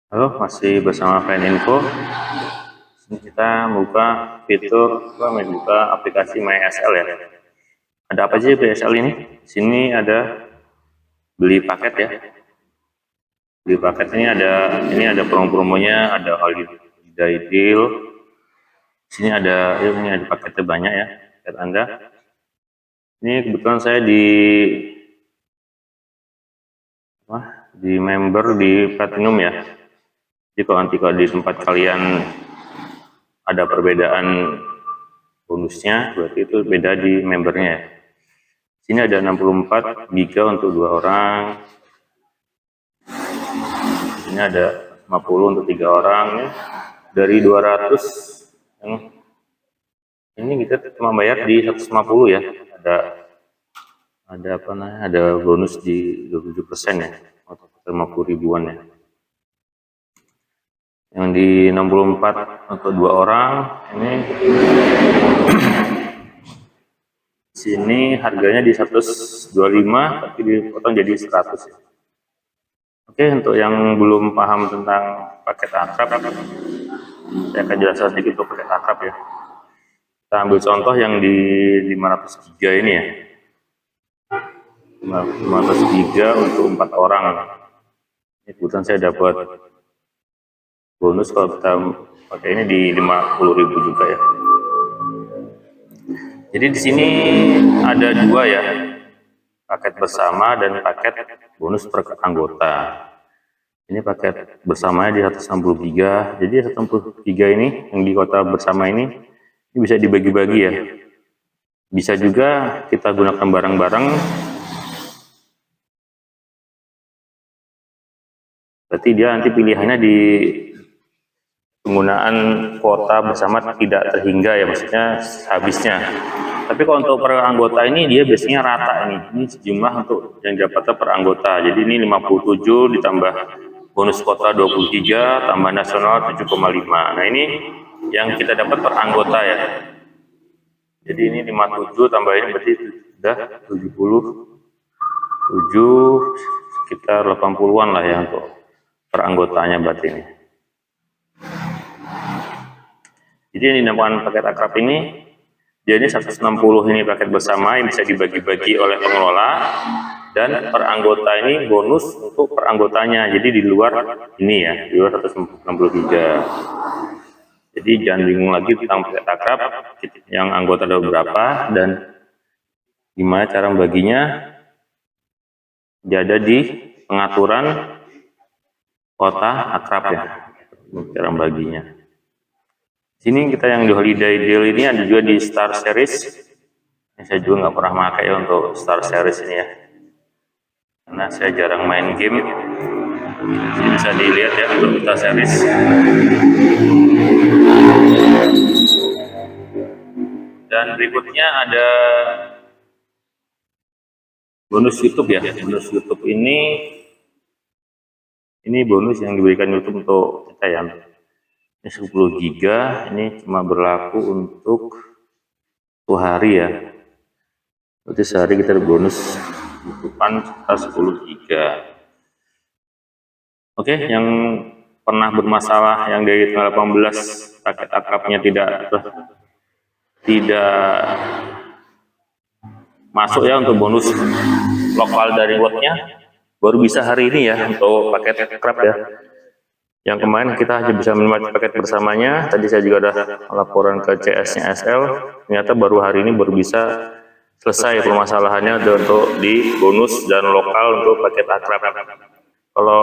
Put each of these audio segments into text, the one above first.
Halo, masih bersama Info. Ini kita buka fitur, buka aplikasi MySL ya. Ada apa sih MySL ini? Sini ada beli paket ya. Beli paket ini ada promo-promonya, ada holiday deal. Sini ini ada paketnya banyak ya, paket Anda. Ini kebetulan saya di member di Platinum ya. Jadi kalau di tempat kalian ada perbedaan bonusnya, berarti itu beda di membernya. Sini ada 64 GB untuk 2 orang. Ini ada 50 untuk 3 orang ya. Dari 200 ini kita cuma bayar di 150 ya. Ada apa namanya? Ada bonus di 27% ya. Atau 50 ribuan ya. Yang di 64 untuk 2 orang ini sini harganya di 125 tapi dipotong jadi 100 ya. Oke, untuk yang belum paham tentang paket akrab, saya akan jelaskan sedikit untuk paket akrab ya. Kita ambil contoh yang di 500 GB ini ya. 500 GB untuk 4 orang. Ini kebetulan saya dapat bonus kalau kita pakai ini di 50.000 juga ya. Jadi di sini ada dua ya, paket bersama dan paket bonus per anggota. Ini paket bersamanya di 160 GB. Jadi 160 GB ini yang di kota bersama ini bisa dibagi-bagi ya. Bisa juga kita gunakan bareng-bareng. Berarti dia nanti pilihannya di penggunaan kuota bersama tidak terhingga ya, maksudnya habisnya. Tapi kalau untuk per anggota ini dia biasanya rata ini. Ini sejumlah untuk yang dapatnya per anggota. Jadi ini 57 ditambah bonus kota 23 tambah nasional 7,5. Nah ini yang kita dapat per anggota ya. Jadi ini 57 tambah ini berarti sudah 77 sekitar 80-an lah ya untuk per anggotanya berarti ini. Jadi yang dinamakan paket akrab ini jadi 160 ini paket bersama yang bisa dibagi-bagi oleh pengelola, dan per anggota ini bonus untuk per anggotanya. Jadi di luar ini ya, di luar 163. Jadi jangan bingung lagi tentang paket akrab, yang anggota ada berapa dan gimana cara membaginya. Jadi di pengaturan kota akrab ya, cara membaginya. Sini kita yang di holiday deal ini ada juga di Star Series. Ini saya juga nggak pernah pakai untuk Star Series ini ya, karena saya jarang main game. Ini bisa dilihat ya untuk Star Series. Dan berikutnya ada bonus YouTube ya. Bonus YouTube ini bonus yang diberikan YouTube untuk kita ya. Ini 10 GB, ini cuma berlaku untuk 1 hari ya. Berarti sehari kita ada bonus YouTubean sekitar 10 GB. Oke, yang pernah bermasalah yang dari tanggal 18 paket akrabnya tidak masuk ya untuk bonus lokal dari rewardnya, baru bisa hari ini ya untuk paket akrab ya. Yang kemarin kita hanya bisa menikmati paket bersamanya. Tadi saya juga ada laporan ke CS-nya SL, ternyata baru hari ini baru bisa selesai permasalahannya untuk di bonus dan lokal untuk paket akrab. Kalau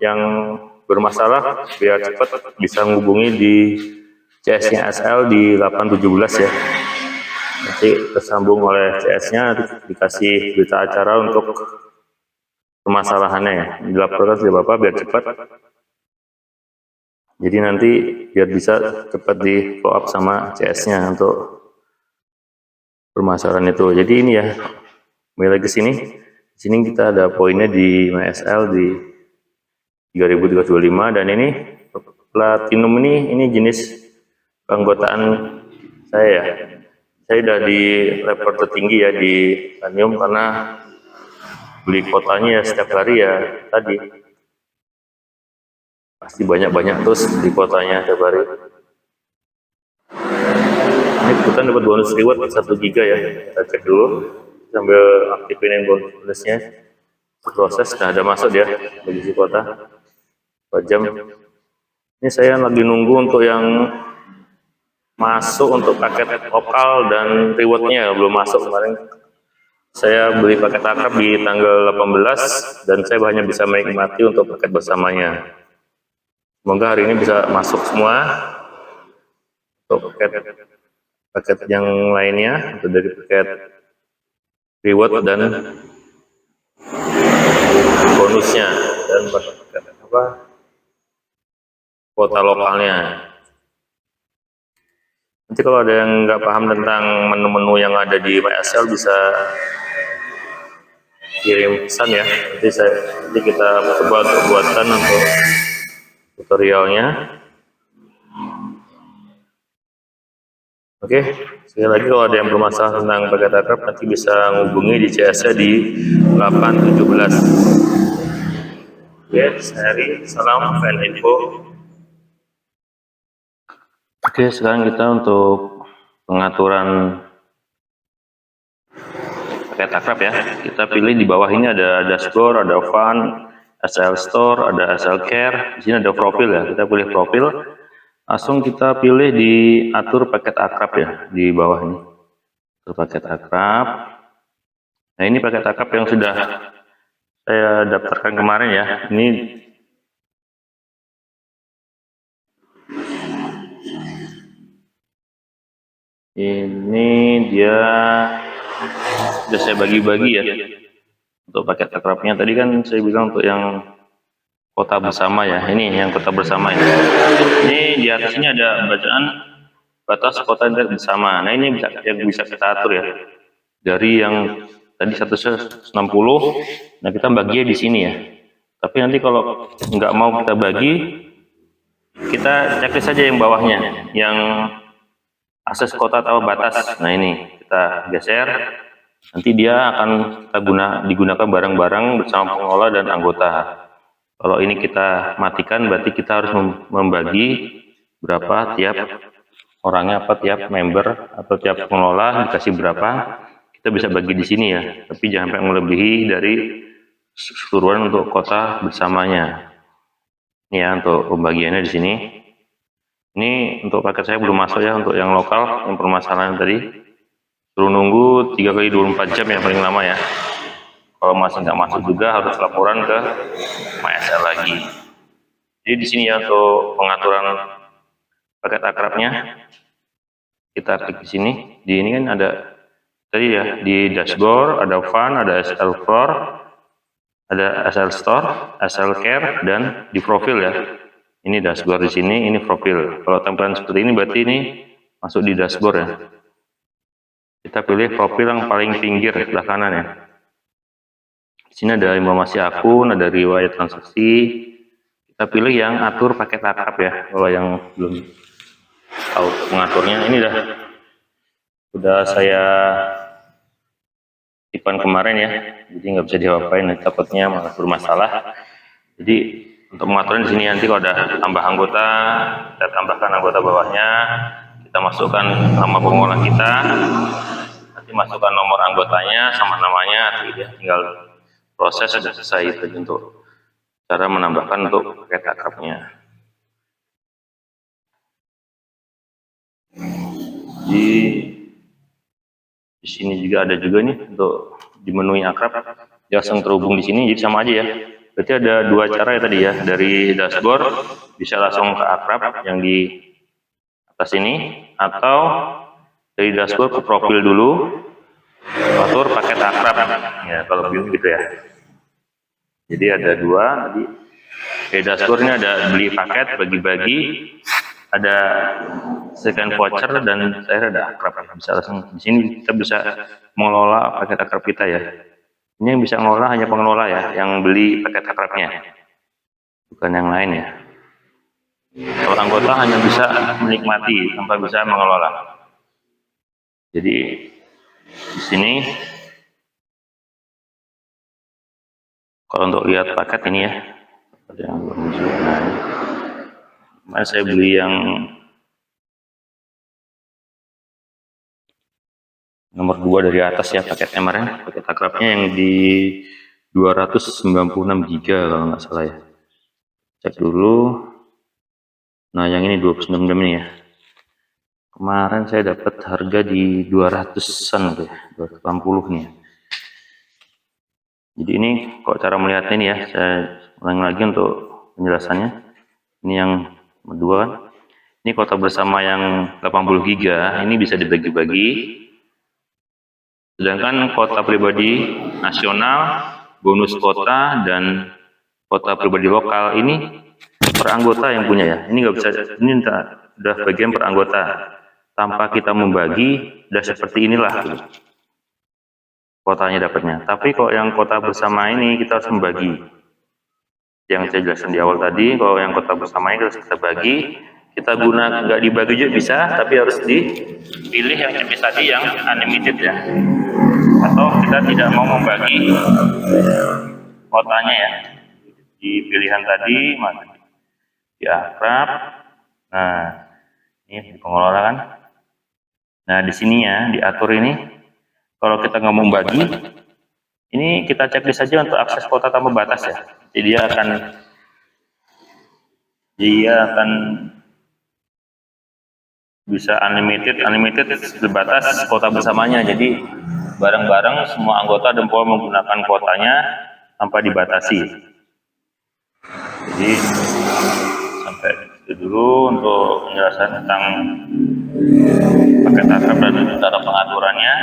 yang bermasalah biar cepat bisa menghubungi di CS-nya SL di 817 ya. Nanti tersambung oleh CS-nya, dikasih berita acara untuk permasalahannya ya. Dilaporkan ke Bapak biar cepat. Jadi nanti biar bisa cepat di follow up sama CS-nya untuk permasalahan itu. Jadi ini ya, kembali lagi ke sini. Di sini kita ada poinnya di MySL di 3.325, dan ini Platinum ini jenis keanggotaan saya ya. Saya udah di level tertinggi ya di Platinum karena beli kotanya ya setiap hari ya tadi. Pasti banyak-banyak terus di kuotanya tiap hari. Ini kebetulan dapat bonus reward 1 giga ya. Kita cek dulu sambil aktifin bonusnya. Proses sudah ada masuk dia bagi kuota 4 jam. Ini saya lagi nunggu untuk yang masuk untuk paket lokal dan rewardnya belum masuk. Kemarin saya beli paket akrab di tanggal 18 dan saya hanya bisa menikmati untuk paket bersamanya. Semoga hari ini bisa masuk semua untuk paket yang lainnya, itu dari paket reward dan bonusnya dan paket kuota lokalnya. Nanti kalau ada yang nggak paham tentang menu-menu yang ada di MySL bisa kirim pesan ya. Nanti kita coba untuk buatkan untuk tutorialnya. Oke, sekali lagi kalau ada yang bermasalah tentang paket akrab nanti bisa menghubungi di CS-nya di 817. Oke, Sehari, salam info. Oke, sekarang kita untuk pengaturan paket akrab ya. Kita pilih di bawah ini ada dashboard, ada fun, SL store, ada SL care. Di sini ada profil ya. Kita pilih profil. Langsung kita pilih di atur paket akrab ya di bawah ini. Atur paket akrab. Nah, ini paket akrab yang sudah saya daftarkan kemarin ya. Ini dia sudah saya bagi-bagi ya untuk paket akrabnya. Tadi kan saya bilang untuk yang kota bersama ya, ini yang kota bersama ya. Ini di atas ini ada bacaan batas kota internet bersama. Nah, ini bisa kita atur ya, dari yang tadi 160. Nah, kita bagi di sini ya. Tapi nanti kalau nggak mau kita bagi, kita checklist saja yang bawahnya, yang akses kota atau batas. Nah, ini kita geser, nanti dia akan digunakan bareng-bareng bersama pengelola dan anggota. Kalau ini kita matikan, berarti kita harus membagi berapa tiap orangnya, apa tiap member atau tiap pengelola dikasih berapa. Kita bisa bagi di sini ya, tapi jangan sampai melebihi dari keseluruhan untuk kota bersamanya. Ini ya untuk pembagiannya di sini. Ini untuk paket saya belum masuk ya, untuk yang lokal, yang permasalahan tadi. Suruh nunggu 3 kali 24 jam ya paling lama ya. Kalau masih nggak masuk juga harus laporan ke MySL lagi. Jadi di sini ya untuk pengaturan paket akrabnya. Kita klik di sini. Di ini kan ada tadi ya, di dashboard, ada fun, ada SL floor, ada SL store, SL care, dan di profil ya. Ini dashboard di sini, ini profil. Kalau tampilan seperti ini berarti ini masuk di dashboard ya. Kita pilih profil yang paling pinggir sebelah kanan ya. Di sini ada informasi akun, ada riwayat transaksi. Kita pilih yang atur paket akrab ya. Kalau yang belum tahu mengaturnya, ini udah saya tipan kemarin ya. Jadi nggak bisa diapain, takutnya malah bermasalah. Jadi untuk pengaturan di sini nanti kalau ada tambah anggota, kita tambahkan anggota bawahnya, kita masukkan nama pengelola kita, nanti masukkan nomor anggotanya sama namanya, tinggal proses sudah selesai. Itu untuk cara menambahkan untuk paket akrabnya. Di sini juga ada juga nih untuk di menu yang akrab, langsung terhubung di sini, jadi sama aja ya. Berarti ada dua cara ya tadi ya, dari dashboard bisa langsung ke akrab yang di atas ini, atau dari dashboard ke profil dulu, atur paket akrab ya kalau bingung gitu ya. Jadi ada dua tadi. Di dashboard ini ada beli paket, bagi-bagi, ada second voucher, dan saya ada akrab. Bisa langsung di sini kita bisa mengelola paket akrab kita ya. Ini yang bisa mengelola hanya pengelola ya, yang beli paket akrabnya, bukan yang lain ya. Kalau anggota hanya bisa menikmati tanpa bisa mengelola. Jadi di sini kalau untuk lihat paket ini ya, Ada yang belum masuk. Nah, kemarin saya beli yang nomor 2 dari atas ya, paket MR-nya, paket akrabnya yang di 296 GB kalau nggak salah ya. Cek dulu. Nah, yang ini 29 ini ya. Kemarin saya dapat harga di 200-an gitu ya, 280 nih ya. Jadi ini kok cara melihatnya ini ya, saya ulang lagi untuk penjelasannya. Ini yang kedua kan. Ini kota bersama yang 80 GB, ini bisa dibagi-bagi. Sedangkan kota pribadi nasional, bonus kota, dan kota pribadi lokal ini per anggota yang punya ya. Ini nggak bisa, ini udah bagian per anggota. Tanpa kita membagi, udah seperti inilah gitu, kotanya dapatnya. Tapi kalau yang kota bersama ini kita harus membagi. Yang saya jelaskan di awal tadi, kalau yang kota bersama ini harus kita bagi. Kita guna nggak dibagi juga bisa, tapi harus dipilih yang jenis tadi yang unlimited ya. Atau kita tidak mau membagi kotanya ya. Di pilihan tadi, di akrab. Nah, ini di pengelola kan. Nah, di sini ya, diatur ini. Kalau kita nggak mau bagi, ini kita checklist saja untuk akses kota tanpa batas ya. Jadi dia akan bisa unlimited sebatas kota bersamanya. Jadi bareng-bareng semua anggota Dempol menggunakan kotanya tanpa dibatasi. Jadi sampai itu dulu untuk penjelasan tentang paket akrab dan cara pengaturannya.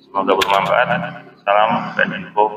Semoga bermanfaat. Salam dan info.